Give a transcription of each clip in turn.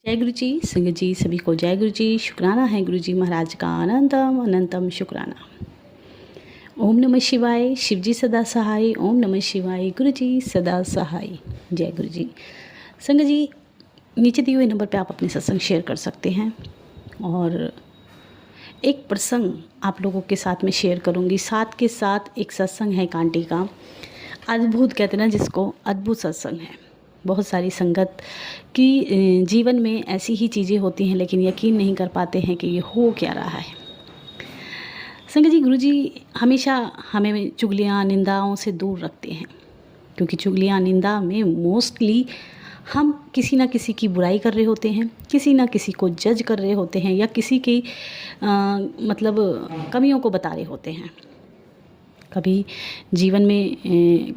जय गुरु जी, संगत जी सभी को जय गुरु जी। शुक्राना है गुरु जी महाराज का अनंतम अनंतम शुक्राना। ओम नमः शिवाय, शिव जी सदा सहाय। ओम नमः शिवाय, गुरु जी सदा सहाय। जय गुरु जी। संगत जी, नीचे दिए हुए नंबर पे आप अपने सत्संग शेयर कर सकते हैं और एक प्रसंग आप लोगों के साथ में शेयर करूंगी। साथ के साथ एक सत्संग है एक आंटी का, अद्भुत कहते हैं ना जिसको, अद्भुत सत्संग है। बहुत सारी संगत की जीवन में ऐसी ही चीज़ें होती हैं लेकिन यकीन नहीं कर पाते हैं कि ये हो क्या रहा है। संगत जी, गुरु जी हमेशा हमें चुगलियाँ निंदाओं से दूर रखते हैं, क्योंकि चुगलियाँ निंदा में मोस्टली हम किसी ना किसी की बुराई कर रहे होते हैं, किसी ना किसी को जज कर रहे होते हैं या किसी की मतलब कमियों को बता रहे होते हैं। कभी जीवन में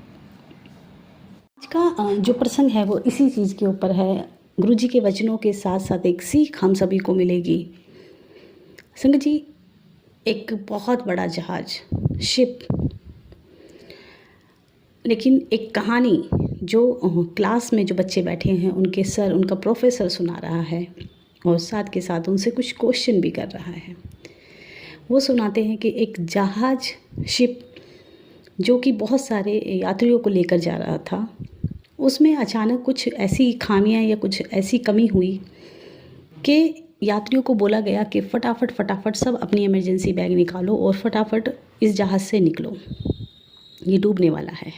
आज का जो प्रसंग है वो इसी चीज़ के ऊपर है। गुरु जी के वचनों के साथ साथ एक सीख हम सभी को मिलेगी। संगत जी, एक बहुत बड़ा जहाज, शिप, लेकिन एक कहानी जो क्लास में जो बच्चे बैठे हैं उनके सर, उनका प्रोफेसर सुना रहा है और साथ के साथ उनसे कुछ क्वेश्चन भी कर रहा है। वो सुनाते हैं कि एक जहाज, शिप जो कि बहुत सारे यात्रियों को लेकर जा रहा था, उसमें अचानक कुछ ऐसी खामियां या कुछ ऐसी कमी हुई कि यात्रियों को बोला गया कि फटाफट सब अपनी इमरजेंसी बैग निकालो और फटाफट इस जहाज़ से निकलो, ये डूबने वाला है।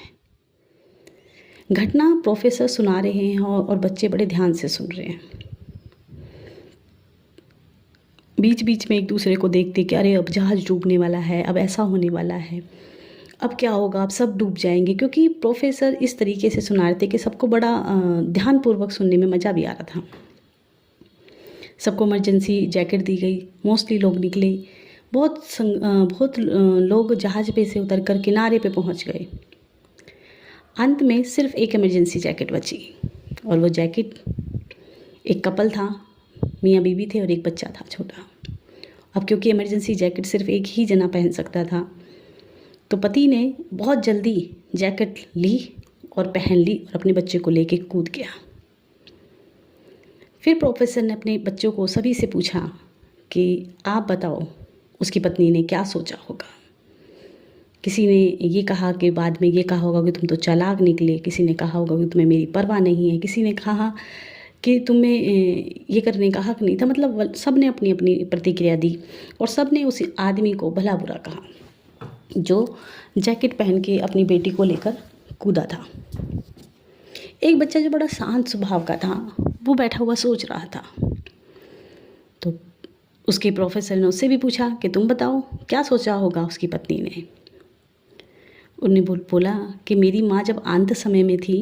घटना प्रोफेसर सुना रहे हैं और बच्चे बड़े ध्यान से सुन रहे हैं। बीच बीच में एक दूसरे को देखते कि अरे अब जहाज़ डूबने वाला है, अब ऐसा होने वाला है, अब क्या होगा, अब सब डूब जाएंगे। क्योंकि प्रोफेसर इस तरीके से सुना रहे थे कि सबको बड़ा ध्यानपूर्वक सुनने में मज़ा भी आ रहा था। सबको इमरजेंसी जैकेट दी गई, मोस्टली लोग निकले, बहुत लोग जहाज़ पे से उतर कर किनारे पे पहुंच गए। अंत में सिर्फ एक इमरजेंसी जैकेट बची और वो जैकेट, एक कपल था, मियाँ बीवी थे और एक बच्चा था छोटा। अब क्योंकि इमरजेंसी जैकेट सिर्फ एक ही जना पहन सकता था, तो पति ने बहुत जल्दी जैकेट ली और पहन ली और अपने बच्चे को लेके कूद गया। फिर प्रोफेसर ने अपने बच्चों को सभी से पूछा कि आप बताओ उसकी पत्नी ने क्या सोचा होगा। किसी ने ये कहा कि बाद में ये कहा होगा कि तुम तो चालाक निकले, किसी ने कहा होगा कि तुम्हें मेरी परवाह नहीं है, किसी ने कहा कि तुम्हें ये करने का हक नहीं था। मतलब सब ने अपनी अपनी प्रतिक्रिया दी और सब ने उस आदमी को भला बुरा कहा जो जैकेट पहन के अपनी बेटी को लेकर कूदा था। एक बच्चा जो बड़ा शांत स्वभाव का था, वो बैठा हुआ सोच रहा था। तो उसके प्रोफेसर ने उससे भी पूछा कि तुम बताओ क्या सोचा होगा उसकी पत्नी ने। उन्होंने बोला कि मेरी माँ जब अंत समय में थी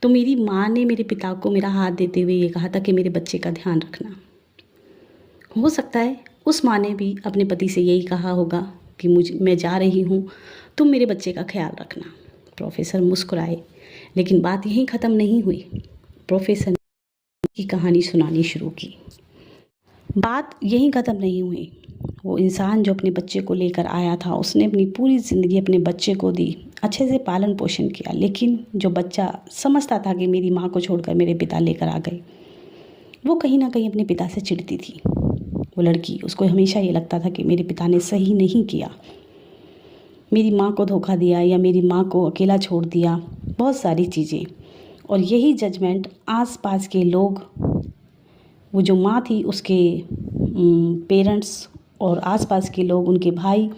तो मेरी माँ ने मेरे पिता को मेरा हाथ देते हुए ये कहा था कि मेरे बच्चे का ध्यान रखना। हो सकता है उस माँ ने भी अपने पति से यही कहा होगा कि मैं जा रही हूँ, तुम मेरे बच्चे का ख्याल रखना। प्रोफेसर मुस्कुराए, लेकिन बात यहीं ख़त्म नहीं हुई। प्रोफेसर ने की कहानी सुनानी शुरू की। बात यहीं ख़त्म नहीं हुई। वो इंसान जो अपने बच्चे को लेकर आया था, उसने अपनी पूरी ज़िंदगी अपने बच्चे को दी, अच्छे से पालन पोषण किया, लेकिन जो बच्चा समझता था कि मेरी माँ को छोड़कर मेरे पिता लेकर आ गए, वो कहीं ना कहीं अपने पिता से चिढ़ती थी। वो लड़की, उसको हमेशा ये लगता था कि मेरे पिता ने सही नहीं किया, मेरी माँ को धोखा दिया या मेरी माँ को अकेला छोड़ दिया, बहुत सारी चीज़ें। और यही जजमेंट आसपास के लोग, वो जो माँ थी उसके पेरेंट्स और आसपास के लोग, उनके भाई,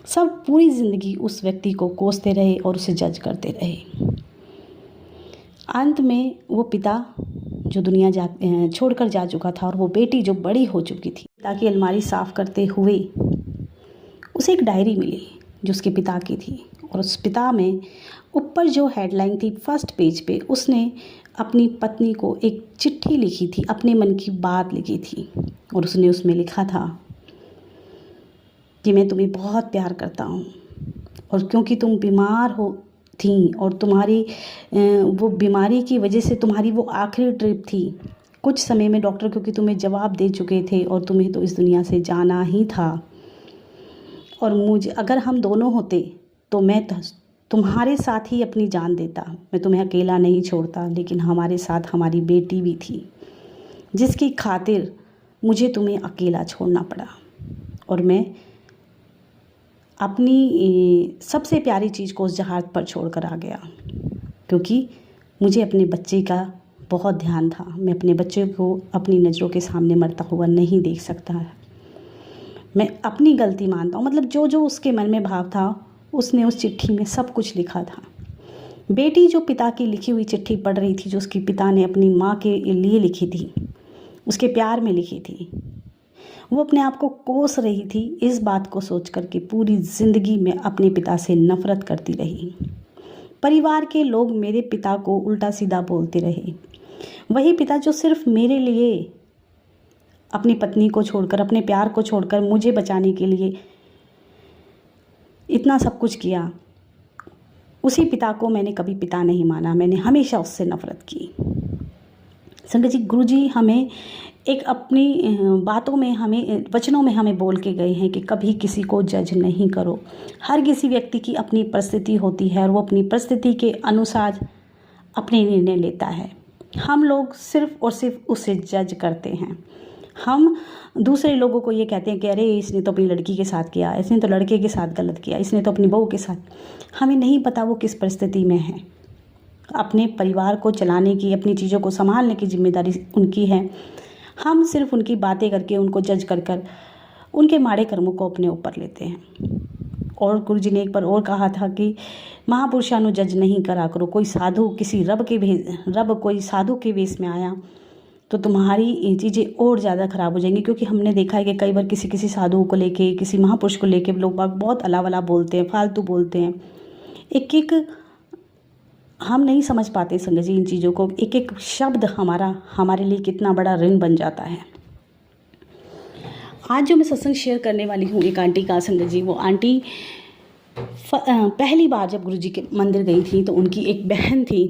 सब पूरी ज़िंदगी उस व्यक्ति को कोसते रहे और उसे जज करते रहे। अंत में वो पिता जो दुनिया छोड़कर जा चुका था और वो बेटी जो बड़ी हो चुकी थी, पिता की अलमारी साफ़ करते हुए उसे एक डायरी मिली जो उसके पिता की थी। और उस पिता में ऊपर जो हेडलाइन थी, फर्स्ट पेज पे उसने अपनी पत्नी को एक चिट्ठी लिखी थी, अपने मन की बात लिखी थी और उसने उसमें लिखा था कि मैं तुम्हें बहुत प्यार करता हूँ और क्योंकि तुम बीमार हो थी और तुम्हारी वो बीमारी की वजह से तुम्हारी वो आखिरी ट्रिप थी, कुछ समय में डॉक्टर क्योंकि तुम्हें जवाब दे चुके थे और तुम्हें तो इस दुनिया से जाना ही था। और मुझे, अगर हम दोनों होते तो मैं तुम्हारे साथ ही अपनी जान देता, मैं तुम्हें अकेला नहीं छोड़ता, लेकिन हमारे साथ हमारी बेटी भी थी। जिसकी खातिर मुझे तुम्हें अकेला छोड़ना पड़ा और मैं अपनी सबसे प्यारी चीज़ को उस जहाज़ पर छोड़कर आ गया, क्योंकि मुझे अपने बच्चे का बहुत ध्यान था। मैं अपने बच्चे को अपनी नज़रों के सामने मरता हुआ नहीं देख सकता है। मैं अपनी गलती मानता हूँ, मतलब जो जो उसके मन में भाव था उसने उस चिट्ठी में सब कुछ लिखा था। बेटी जो पिता की लिखी हुई चिट्ठी पढ़ रही थी, जो उसके पिता ने अपनी माँ के लिए लिखी थी, उसके प्यार में लिखी थी, वो अपने आप को कोस रही थी इस बात को सोच कर कि पूरी ज़िंदगी में अपने पिता से नफ़रत करती रही। परिवार के लोग मेरे पिता को उल्टा सीधा बोलते रहे। वही पिता जो सिर्फ मेरे लिए अपनी पत्नी को छोड़कर, अपने प्यार को छोड़कर मुझे बचाने के लिए इतना सब कुछ किया, उसी पिता को मैंने कभी पिता नहीं माना। मैंने हमेशा उससे नफ़रत की। संगत जी, गुरुजी हमें एक अपनी बातों में, हमें वचनों में हमें बोल के गए हैं कि कभी किसी को जज नहीं करो। हर किसी व्यक्ति की अपनी परिस्थिति होती है और वो अपनी परिस्थिति के अनुसार अपने निर्णय लेता है। हम लोग सिर्फ़ और सिर्फ उसे जज करते हैं। हम दूसरे लोगों को ये कहते हैं कि अरे इसने तो अपनी लड़की के साथ किया, इसने तो लड़के के साथ गलत किया, इसने तो अपनी बहू के साथ। हमें नहीं पता वो किस परिस्थिति में है। अपने परिवार को चलाने की, अपनी चीज़ों को संभालने की जिम्मेदारी उनकी है। हम सिर्फ उनकी बातें करके, उनको जज कर कर उनके माड़े कर्मों को अपने ऊपर लेते हैं। और गुरुजी ने एक बार और कहा था कि महापुरुषां नु जज नहीं करा करो। कोई साधु किसी रब कोई साधु के वेश में आया तो तुम्हारी चीज़ें और ज़्यादा ख़राब हो जाएंगी। क्योंकि हमने देखा है कि कई बार किसी साधु को लेके, किसी महापुरुष को लेके लोग बहुत अला वला बोलते हैं, फालतू बोलते हैं। एक एक हम नहीं समझ पाते संगत जी इन चीज़ों को। एक एक शब्द हमारे लिए कितना बड़ा ऋण बन जाता है। आज जो मैं सत्संग शेयर करने वाली हूँ एक आंटी का संगत जी, वो आंटी पहली बार जब गुरुजी के मंदिर गई थी तो उनकी एक बहन थी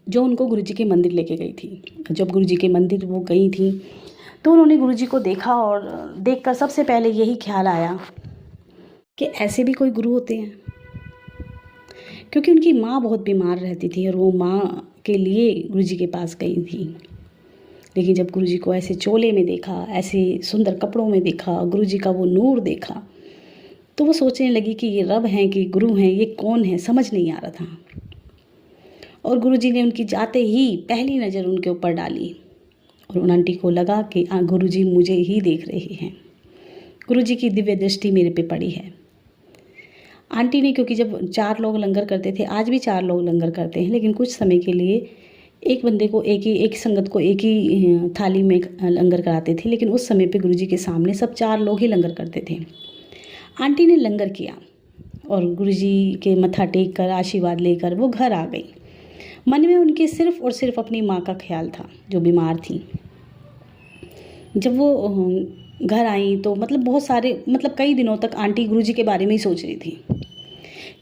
जो उनको गुरुजी के मंदिर लेके गई थी। जब गुरुजी के मंदिर वो गई थी तो उन्होंने गुरुजी को देखा और देखकर सबसे पहले यही ख्याल आया कि ऐसे भी कोई गुरु होते हैं। क्योंकि उनकी माँ बहुत बीमार रहती थी और वो माँ के लिए गुरुजी के पास गई थी। लेकिन जब गुरुजी को ऐसे चोले में देखा, ऐसे सुंदर कपड़ों में देखा, गुरुजी का वो नूर देखा, तो वो सोचने लगी कि ये रब हैं कि गुरु हैं, ये कौन है, समझ नहीं आ रहा था। और गुरुजी ने उनकी जाते ही पहली नज़र उनके ऊपर डाली और उन आंटी को लगा कि गुरुजी मुझे ही देख रहे हैं। गुरुजी की दिव्य दृष्टि मेरे पे पड़ी है। आंटी ने, क्योंकि जब 4 लोग लंगर करते थे, आज भी 4 लोग लंगर करते हैं, लेकिन कुछ समय के लिए एक बंदे को एक संगत को एक ही थाली में लंगर कराते थे। लेकिन उस समय पे गुरुजी के सामने सब 4 लोग ही लंगर करते थे। आंटी ने लंगर किया और गुरुजी के मत्था टेक कर आशीर्वाद लेकर वो घर आ गई। मन में उनके सिर्फ और सिर्फ अपनी माँ का ख्याल था जो बीमार थी। जब वो घर आई तो मतलब कई दिनों तक आंटी गुरुजी के बारे में ही सोच रही थी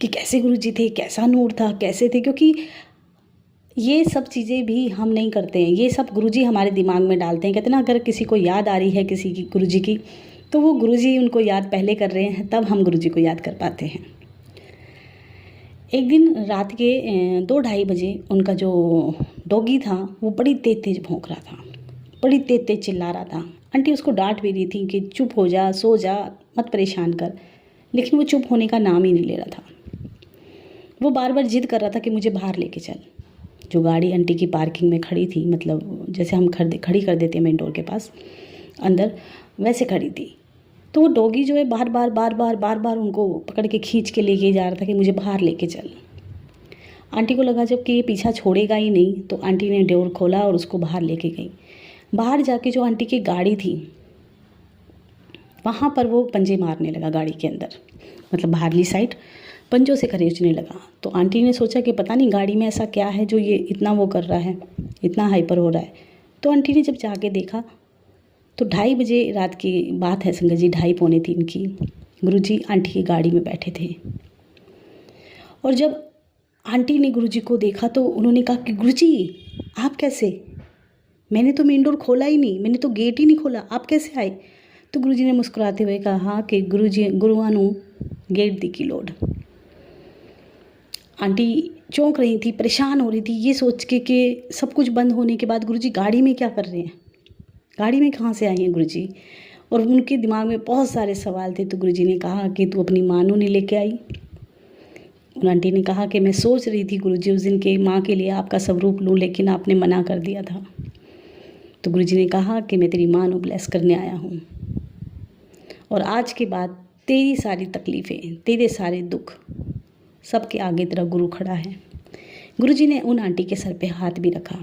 कि कैसे गुरुजी थे, कैसा नूर था, कैसे थे। क्योंकि ये सब चीज़ें भी हम नहीं करते हैं, ये सब गुरुजी हमारे दिमाग में डालते हैं। कहते ना, अगर किसी को याद आ रही है किसी की गुरुजी की, तो वो गुरुजी उनको याद पहले कर रहे हैं, तब हम गुरुजी को याद कर पाते हैं। एक दिन रात के 2-2:30 बजे उनका जो डॉगी था वो बड़ी तेज़ भौंक रहा था, बड़ी तेज़ चिल्ला रहा था। आंटी उसको डांट भी रही थी कि चुप हो जा, सो जा, मत परेशान कर, लेकिन वो चुप होने का नाम ही नहीं ले रहा था। वो बार बार जिद कर रहा था कि मुझे बाहर लेके चल। जो गाड़ी आंटी की पार्किंग में खड़ी थी, मतलब जैसे हम खड़ी कर देते हैं मेन डोर के पास अंदर, वैसे खड़ी थी। तो वो डॉगी जो है बार बार उनको पकड़ के खींच के लेके जा रहा था कि मुझे बाहर लेके चल। आंटी को लगा जब कि ये पीछा छोड़ेगा ही नहीं, तो आंटी ने डोर खोला और उसको बाहर लेके गई। बाहर जाके जो आंटी की गाड़ी थी वहाँ पर वो पंजे मारने लगा गाड़ी के अंदर, मतलब बाहरली साइड पंजों से खरींचने लगा। तो आंटी ने सोचा कि पता नहीं गाड़ी में ऐसा क्या है जो ये इतना वो कर रहा है, इतना हाइपर हो रहा है। तो आंटी ने जब जाके देखा तो 2:30 बजे रात की बात है संगत जी, 2:30-3 की। गुरुजी आंटी की गाड़ी में बैठे थे और जब आंटी ने गुरुजी को देखा तो उन्होंने कहा कि गुरुजी आप कैसे? मैंने तो मेन डोर खोला ही नहीं, मैंने तो गेट ही नहीं खोला, आप कैसे आए? तो गुरुजी ने मुस्कुराते हुए कहा कि गुरुआं नूं गेट दी की लोड़। आंटी चौंक रही थी, परेशान हो रही थी ये सोच के कि सब कुछ बंद होने के बाद गुरुजी गाड़ी में क्या कर रहे हैं, गाड़ी में कहाँ से आई हैं गुरुजी। और उनके दिमाग में बहुत सारे सवाल थे। तो गुरुजी ने कहा कि तू अपनी माँ नहीं लेके आई। उन आंटी ने कहा कि मैं सोच रही थी गुरुजी उस दिन के माँ के लिए आपका स्वरूप लूँ, लेकिन आपने मना कर दिया था। तो गुरुजी ने कहा कि मैं तेरी माँ को ब्लेस करने आया हूँ, और आज के बाद तेरी सारी तकलीफ़ें, तेरे सारे दुख, सबके आगे तेरा गुरु खड़ा है। गुरुजी ने उन आंटी के सर पे हाथ भी रखा,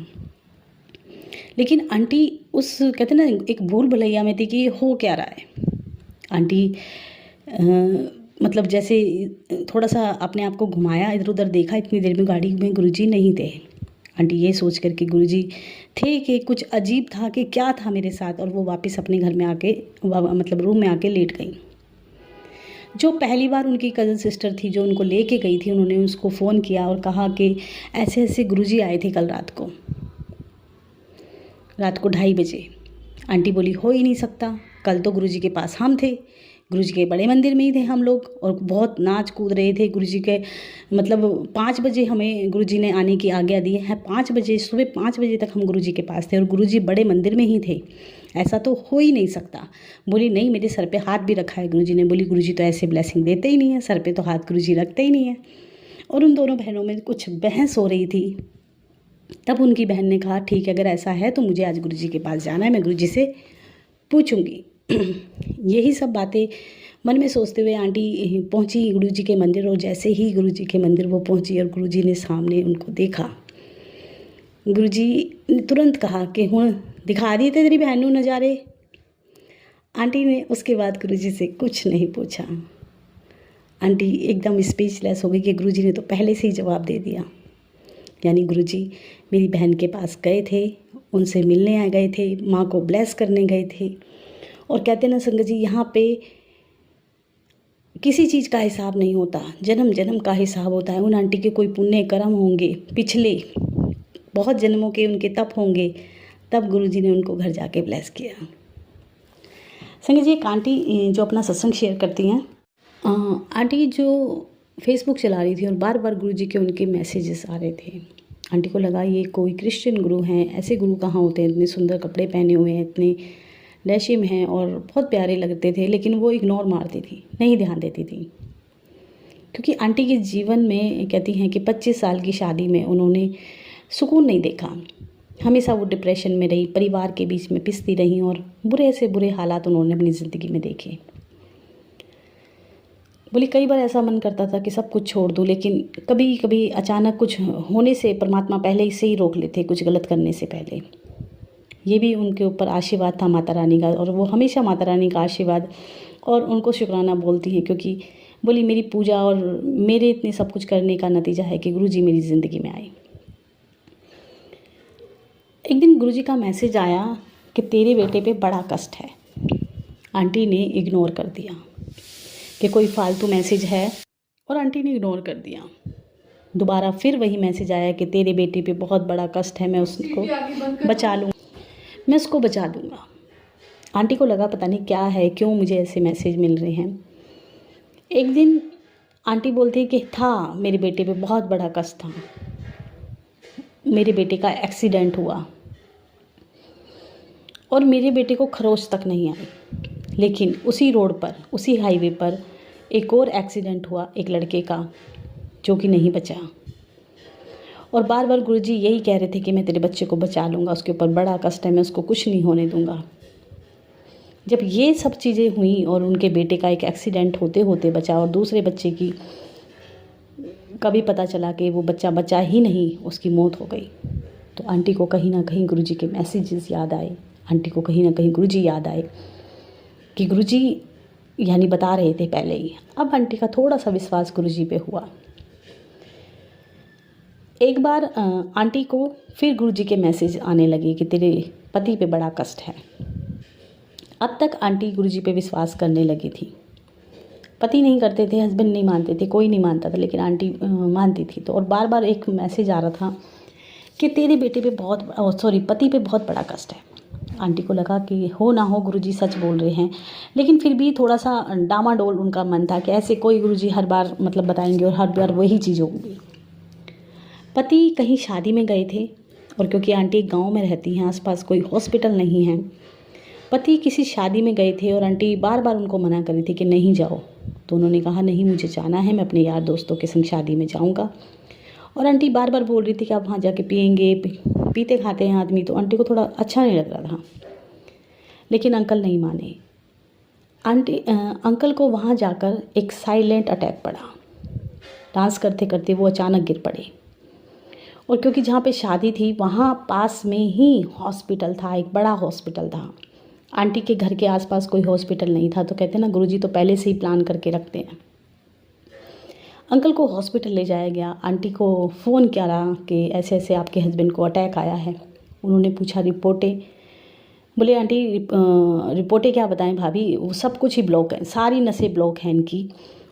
लेकिन आंटी उस कहते ना एक भूल भुलैया में थी कि ये हो क्या रहा है। आंटी मतलब जैसे थोड़ा सा अपने आप को घुमाया, इधर उधर देखा, इतनी देर में गाड़ी में गुरुजी नहीं थे। आंटी ये सोच कर के गुरुजी थे कि कुछ अजीब था कि क्या था मेरे साथ, और वो वापस अपने घर में आके मतलब रूम में आके लेट गई। जो पहली बार उनकी कज़न सिस्टर थी जो उनको लेके गई थी, उन्होंने उसको फ़ोन किया और कहा कि ऐसे ऐसे गुरुजी आए थे कल रात को 2:30 बजे। आंटी बोली हो ही नहीं सकता, कल तो गुरुजी के पास हम थे, गुरुजी के बड़े मंदिर में ही थे हम लोग, और बहुत नाच कूद रहे थे गुरुजी के। मतलब 5 बजे हमें गुरुजी ने आने की आज्ञा दी है, 5 बजे सुबह 5 बजे तक हम गुरुजी के पास थे और गुरुजी बड़े मंदिर में ही थे, ऐसा तो हो ही नहीं सकता। बोली नहीं, मेरे सर पे हाथ भी रखा है गुरुजी ने। बोली गुरुजी तो ऐसे ब्लेसिंग देते ही नहीं है, सर पे तो हाथ गुरुजी रखते ही नहीं है। और उन दोनों बहनों में कुछ बहस हो रही थी। तब उनकी बहन ने कहा ठीक है, अगर ऐसा है तो मुझे आज गुरुजी के पास जाना है, मैं गुरुजी से पूछूंगी। यही सब बातें मन में सोचते हुए आंटी पहुंची गुरुजी के मंदिर, और जैसे ही गुरुजी के मंदिर वो पहुंची और गुरुजी ने सामने उनको देखा, गुरुजी ने तुरंत कहा कि हुण दिखा दिए थे तेरी बहन को नज़ारे। आंटी ने उसके बाद गुरुजी से कुछ नहीं पूछा। आंटी एकदम स्पीचलेस हो गई कि गुरुजी ने तो पहले से ही जवाब दे दिया। यानी गुरुजी मेरी बहन के पास गए थे, उनसे मिलने आ गए थे, माँ को ब्लेस करने गए थे। और कहते ना संगत जी, यहाँ पे किसी चीज़ का हिसाब नहीं होता, जन्म जन्म का हिसाब होता है। उन आंटी के कोई पुण्य कर्म होंगे, पिछले बहुत जन्मों के उनके तप होंगे, तब गुरुजी ने उनको घर जाके ब्लेस किया। संगत जी, एक आंटी जो अपना सत्संग शेयर करती हैं, आंटी जो फेसबुक चला रही थी और बार बार गुरुजी के उनके मैसेजेस आ रहे थे। आंटी को लगा ये कोई क्रिश्चियन गुरु हैं, ऐसे गुरु कहाँ होते हैं, इतने सुंदर कपड़े पहने हुए हैं, इतने डैशिम हैं और बहुत प्यारे लगते थे, लेकिन वो इग्नोर मारती थी, नहीं ध्यान देती थी। क्योंकि आंटी के जीवन में कहती हैं कि 25 साल की शादी में उन्होंने सुकून नहीं देखा, हमेशा वो डिप्रेशन में रही, परिवार के बीच में पिसती रही और बुरे से बुरे हालात उन्होंने अपनी ज़िंदगी में देखे। बोली कई बार ऐसा मन करता था कि सब कुछ छोड़ दूँ, लेकिन कभी कभी अचानक कुछ होने से परमात्मा पहले से ही रोक लेते, कुछ गलत करने से पहले। ये भी उनके ऊपर आशीर्वाद था माता रानी का, और वो हमेशा माता रानी का आशीर्वाद और उनको शुक्राना बोलती हैं, क्योंकि बोली मेरी पूजा और मेरे इतने सब कुछ करने का नतीजा है कि गुरुजी मेरी ज़िंदगी में आए। एक दिन गुरुजी का मैसेज आया कि तेरे बेटे पे बड़ा कष्ट है। आंटी ने इग्नोर कर दिया कि कोई फालतू मैसेज है, और आंटी ने इग्नोर कर दिया। दोबारा फिर वही मैसेज आया कि तेरे बेटे पे बहुत बड़ा कष्ट है, मैं उसको बचा लूँगा, मैं उसको बचा दूँगा। आंटी को लगा पता नहीं क्या है, क्यों मुझे ऐसे मैसेज मिल रहे हैं। एक दिन आंटी बोलती है कि था मेरे बेटे पे बहुत बड़ा कष्ट था, मेरे बेटे का एक्सीडेंट हुआ और मेरे बेटे को खरोच तक नहीं आई, लेकिन उसी रोड पर, उसी हाईवे पर एक और एक्सीडेंट हुआ एक लड़के का, जो कि नहीं बचा। और बार बार गुरुजी यही कह रहे थे कि मैं तेरे बच्चे को बचा लूँगा, उसके ऊपर बड़ा कष्ट है, मैं उसको कुछ नहीं होने दूँगा। जब ये सब चीज़ें हुई और उनके बेटे का एक एक्सीडेंट होते होते बचा, और दूसरे बच्चे की कभी पता चला कि वो बच्चा बचा ही नहीं, उसकी मौत हो गई, तो आंटी को कहीं ना कहीं गुरुजी के मैसेजेस याद आए। आंटी को कहीं ना कहीं गुरुजी याद आए कि गुरुजी यानी बता रहे थे पहले ही। अब आंटी का थोड़ा सा विश्वास गुरुजी पे हुआ। एक बार आंटी को फिर गुरुजी के मैसेज आने लगे कि तेरे पति पे बड़ा कष्ट है। अब तक आंटी गुरुजी पे विश्वास करने लगी थी। पति नहीं करते थे, हस्बैंड नहीं मानते थे, कोई नहीं मानता था, लेकिन आंटी मानती थी। तो और बार बार एक मैसेज आ रहा था कि तेरे बेटे पे पति पे बहुत बड़ा कष्ट है। आंटी को लगा कि हो ना हो गुरुजी सच बोल रहे हैं, लेकिन फिर भी थोड़ा सा डामाडोल उनका मन था कि ऐसे कोई गुरुजी हर बार मतलब बताएंगे और हर बार वही चीज़ होगी। पति कहीं शादी में गए थे और क्योंकि आंटी गांव में रहती हैं, आसपास कोई हॉस्पिटल नहीं है, पति किसी शादी में गए थे और आंटी बार बार उनको मना कर रही थी कि नहीं जाओ। तो उन्होंने कहा नहीं, मुझे जाना है, मैं अपने यार दोस्तों के संग शादी में जाऊंगा। और आंटी बार बार बोल रही थी कि आप वहाँ जाके पिएंगे, पीते खाते हैं आदमी, तो आंटी को थोड़ा अच्छा नहीं लग रहा था। लेकिन अंकल नहीं माने। अंकल को वहाँ जाकर एक साइलेंट अटैक पड़ा। डांस करते करते वो अचानक गिर पड़े। और क्योंकि जहाँ पे शादी थी वहाँ पास में ही हॉस्पिटल था, एक बड़ा हॉस्पिटल था। आंटी के घर के आसपास कोई हॉस्पिटल नहीं था, तो कहते हैं ना गुरुजी तो पहले से ही प्लान करके रखते हैं। अंकल को हॉस्पिटल ले जाया गया। आंटी को फ़ोन किया कि ऐसे ऐसे आपके हस्बैंड को अटैक आया है। उन्होंने पूछा रिपोर्टें, बोले आंटी रिपोर्टें क्या बताएं भाभी, वो सब कुछ ही ब्लॉक है, सारी नसें ब्लॉक हैं इनकी,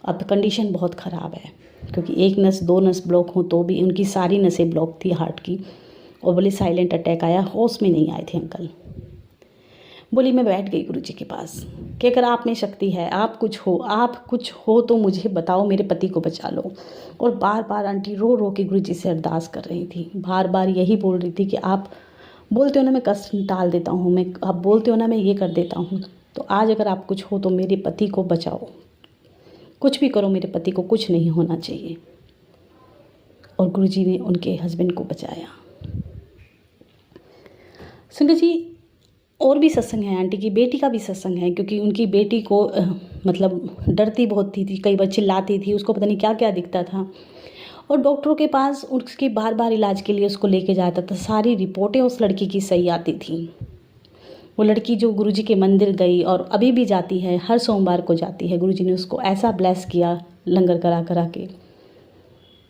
अब कंडीशन बहुत ख़राब है। क्योंकि एक नस 2 नस ब्लॉक हो तो भी उनकी सारी नसें ब्लॉक थी हार्ट की। और बोले साइलेंट अटैक आया, होश में नहीं आए थे अंकल। बोली मैं बैठ गई गुरुजी के पास कि अगर आप में शक्ति है, आप कुछ हो तो मुझे बताओ, मेरे पति को बचा लो। और बार बार आंटी रो रो के गुरुजी से अरदास कर रही थी, बार बार यही बोल रही थी कि आप बोलते हो ना मैं कष्ट टाल देता हूँ, आप बोलते हो ना मैं ये कर देता हूँ, तो आज अगर आप कुछ हो तो मेरे पति को बचाओ, कुछ भी करो, मेरे पति को कुछ नहीं होना चाहिए। और गुरुजी ने उनके हस्बैंड को बचाया। संगत जी, और भी सत्संग है, आंटी की बेटी का भी सत्संग है। क्योंकि उनकी बेटी को मतलब डरती बहुत थी, कई बार चिल्लाती थी, उसको पता नहीं क्या क्या दिखता था। और डॉक्टरों के पास उसके बार बार इलाज के लिए उसको लेके जाता था। सारी रिपोर्टें उस लड़की की सही आती थी। वो लड़की जो गुरुजी के मंदिर गई और अभी भी जाती है, हर सोमवार को जाती है। गुरुजी ने उसको ऐसा ब्लेस किया लंगर करा करा के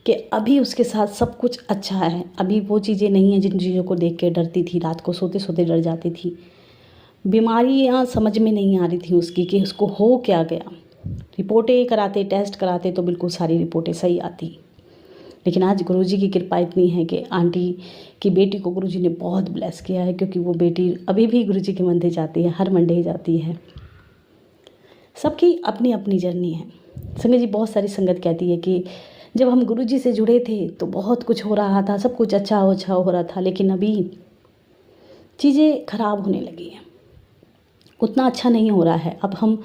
कि अभी उसके साथ सब कुछ अच्छा है। अभी वो चीज़ें नहीं हैं जिन चीज़ों को देख के डरती थी, रात को सोते सोते डर जाती थी। बीमारियाँ समझ में नहीं आ रही थी उसकी कि उसको हो क्या गया। रिपोर्टें कराते, टेस्ट कराते तो बिल्कुल सारी रिपोर्टें सही आती। लेकिन आज गुरुजी की कृपा इतनी है कि आंटी की बेटी को गुरुजी ने बहुत ब्लेस किया है। क्योंकि वो बेटी अभी भी गुरुजी के मंदिर जाती है, हर मंडे जाती है। सबकी अपनी अपनी जर्नी है। संगत जी, बहुत सारी संगत कहती है कि जब हम गुरुजी से जुड़े थे तो बहुत कुछ हो रहा था, सब कुछ अच्छा हो रहा था, लेकिन अभी चीज़ें खराब होने लगी हैं, उतना अच्छा नहीं हो रहा है। अब हम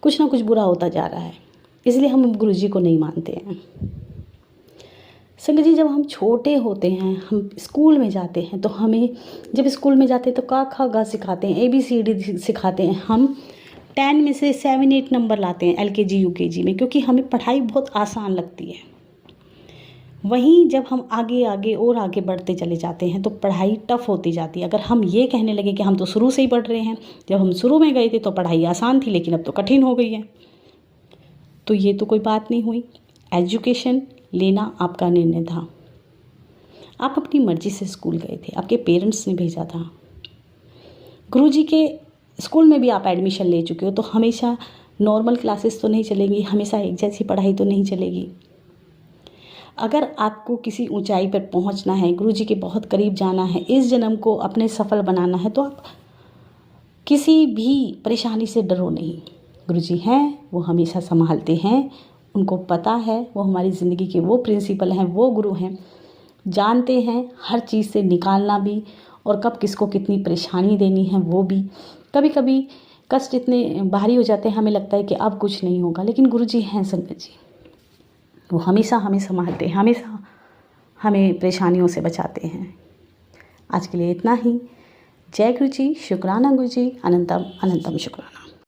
कुछ ना कुछ बुरा होता जा रहा है, इसलिए हम गुरुजी को नहीं मानते हैं। संगत जी, जब हम छोटे होते हैं, हम स्कूल में जाते हैं, तो हमें जब स्कूल में जाते हैं तो का खा गा सिखाते हैं, ABCD सिखाते हैं। हम 10 में से 7-8 नंबर लाते हैं LKG UKG में, क्योंकि हमें पढ़ाई बहुत आसान लगती है। वहीं जब हम आगे आगे और आगे बढ़ते चले जाते हैं तो पढ़ाई टफ़ होती जाती है। अगर हम ये कहने लगे कि हम तो शुरू से ही पढ़ रहे हैं, जब हम शुरू में गए थे तो पढ़ाई आसान थी, लेकिन अब तो कठिन हो गई है, तो ये तो कोई बात नहीं हुई। एजुकेशन लेना आपका निर्णय था, आप अपनी मर्ज़ी से स्कूल गए थे, आपके पेरेंट्स ने भेजा था। गुरुजी के स्कूल में भी आप एडमिशन ले चुके हो, तो हमेशा नॉर्मल क्लासेस तो नहीं चलेंगी, हमेशा एक जैसी पढ़ाई तो नहीं चलेगी। अगर आपको किसी ऊंचाई पर पहुंचना है, गुरुजी के बहुत करीब जाना है, इस जन्म को अपने सफल बनाना है, तो आप किसी भी परेशानी से डरो नहीं। गुरुजी हैं, वो हमेशा संभालते हैं, उनको पता है, वो हमारी ज़िंदगी के वो प्रिंसिपल हैं, वो गुरु हैं, जानते हैं हर चीज़ से निकालना भी और कब किसको कितनी परेशानी देनी है वो भी। कभी कभी कष्ट इतने भारी हो जाते हैं, हमें लगता है कि अब कुछ नहीं होगा, लेकिन गुरुजी हैं संगत जी, वो हमेशा हमें संभालते हैं, हमेशा हमें परेशानियों से बचाते हैं। आज के लिए इतना ही। जय गुरु जी, शुक्राना गुरु जी, अनंतम अनंतम शुक्राना।